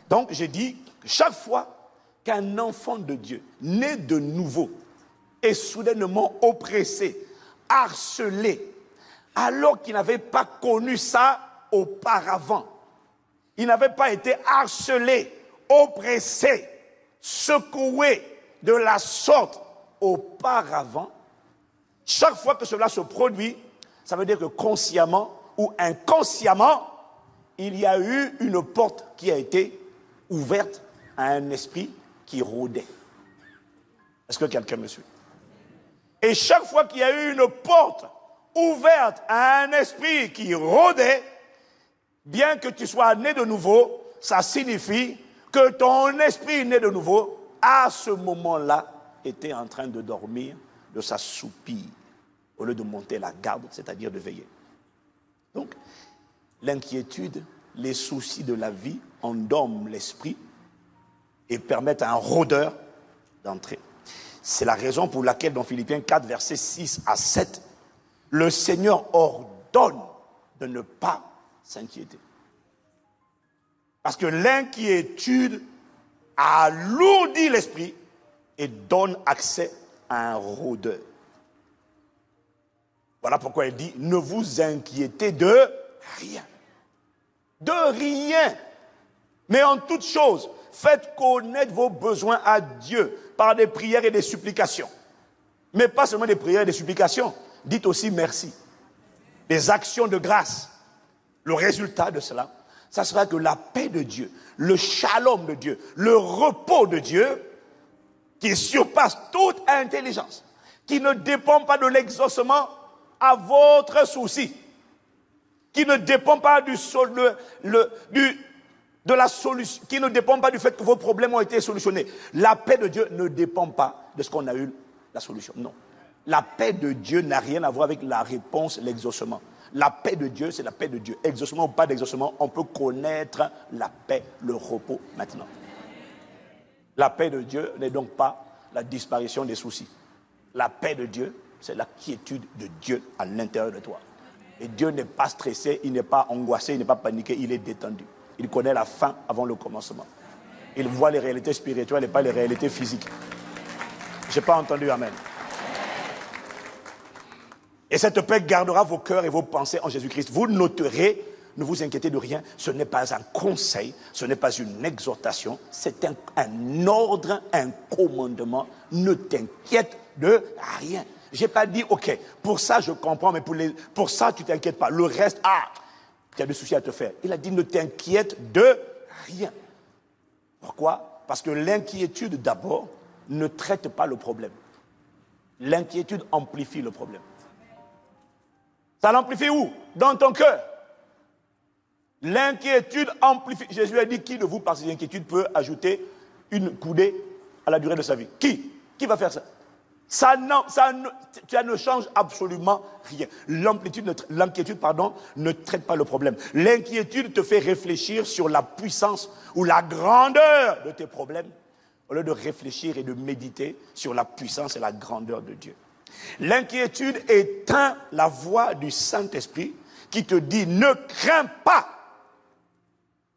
Donc j'ai dit que chaque fois qu'un enfant de Dieu, né de nouveau, est soudainement oppressé, harcelé, alors qu'il n'avait pas connu ça auparavant, il n'avait pas été harcelé, oppressé, secoué de la sorte auparavant, chaque fois que cela se produit, ça veut dire que consciemment ou inconsciemment, il y a eu une porte qui a été ouverte à un esprit qui rôdait. Est-ce que quelqu'un me suit? Et chaque fois qu'il y a eu une porte ouverte à un esprit qui rôdait, bien que tu sois né de nouveau, ça signifie que ton esprit né de nouveau, à ce moment-là, était en train de dormir, de s'assoupir, au lieu de monter la garde, c'est-à-dire de veiller. Donc, l'inquiétude, les soucis de la vie endorment l'esprit et permettent à un rôdeur d'entrer. C'est la raison pour laquelle dans Philippiens 4, versets 6 à 7, le Seigneur ordonne de ne pas s'inquiéter. Parce que l'inquiétude alourdit l'esprit et donne accès à un rôdeur. Voilà pourquoi il dit, ne vous inquiétez de rien. De rien. Mais en toute chose, faites connaître vos besoins à Dieu par des prières et des supplications. Mais pas seulement des prières et des supplications. Dites aussi merci. Des actions de grâce. Le résultat de cela, ça sera que la paix de Dieu, le shalom de Dieu, le repos de Dieu, qui surpasse toute intelligence, qui ne dépend pas de l'exaucement à votre souci, qui ne dépend pas de la solution, qui ne dépend pas du fait que vos problèmes ont été solutionnés. La paix de Dieu ne dépend pas de ce qu'on a eu la solution. Non. La paix de Dieu n'a rien à voir avec la réponse, l'exaucement. La paix de Dieu, c'est la paix de Dieu. Exaucement ou pas d'exaucement, on peut connaître la paix, le repos maintenant. La paix de Dieu n'est donc pas la disparition des soucis. La paix de Dieu, c'est la quiétude de Dieu à l'intérieur de toi. Et Dieu n'est pas stressé, il n'est pas angoissé, il n'est pas paniqué, il est détendu. Il connaît la fin avant le commencement. Il voit les réalités spirituelles et pas les réalités physiques. Je n'ai pas entendu amen. Et cette paix gardera vos cœurs et vos pensées en Jésus-Christ. Vous noterez, ne vous inquiétez de rien, ce n'est pas un conseil, ce n'est pas une exhortation, c'est un ordre, un commandement. Ne t'inquiète de rien. Je n'ai pas dit, ok, pour ça je comprends, mais pour ça tu ne t'inquiètes pas. Le reste, tu as des soucis à te faire. Il a dit, ne t'inquiète de rien. Pourquoi? Parce que l'inquiétude d'abord ne traite pas le problème. L'inquiétude amplifie le problème. Ça l'amplifie où? Dans ton cœur. L'inquiétude amplifie. Jésus a dit, qui de vous, par ses inquiétudes, peut ajouter une coudée à la durée de sa vie? Qui va faire ça? Ça ne change absolument rien. L'inquiétude, ne traite pas le problème. L'inquiétude te fait réfléchir sur la puissance ou la grandeur de tes problèmes, au lieu de réfléchir et de méditer sur la puissance et la grandeur de Dieu. L'inquiétude éteint la voix du Saint-Esprit qui te dit ne crains pas.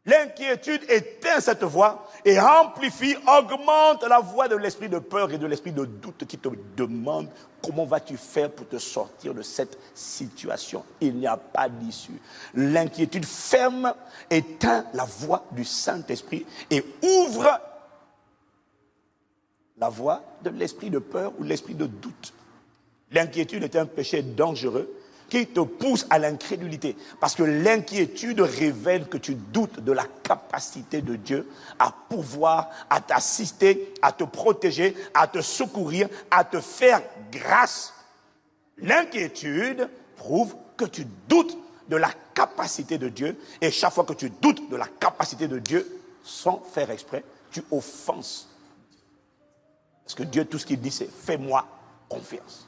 L'inquiétude éteint cette voix et amplifie, augmente la voix de l'esprit de peur et de l'esprit de doute qui te demande comment vas-tu faire pour te sortir de cette situation. Il n'y a pas d'issue. L'inquiétude ferme, éteint la voix du Saint-Esprit et ouvre la voix de l'esprit de peur ou l'esprit de doute. L'inquiétude est un péché dangereux qui te pousse à l'incrédulité. Parce que l'inquiétude révèle que tu doutes de la capacité de Dieu à pouvoir, à t'assister, à te protéger, à te secourir, à te faire grâce. L'inquiétude prouve que tu doutes de la capacité de Dieu. Et chaque fois que tu doutes de la capacité de Dieu, sans faire exprès, tu offenses. Parce que Dieu, tout ce qu'il dit, c'est « fais-moi confiance ».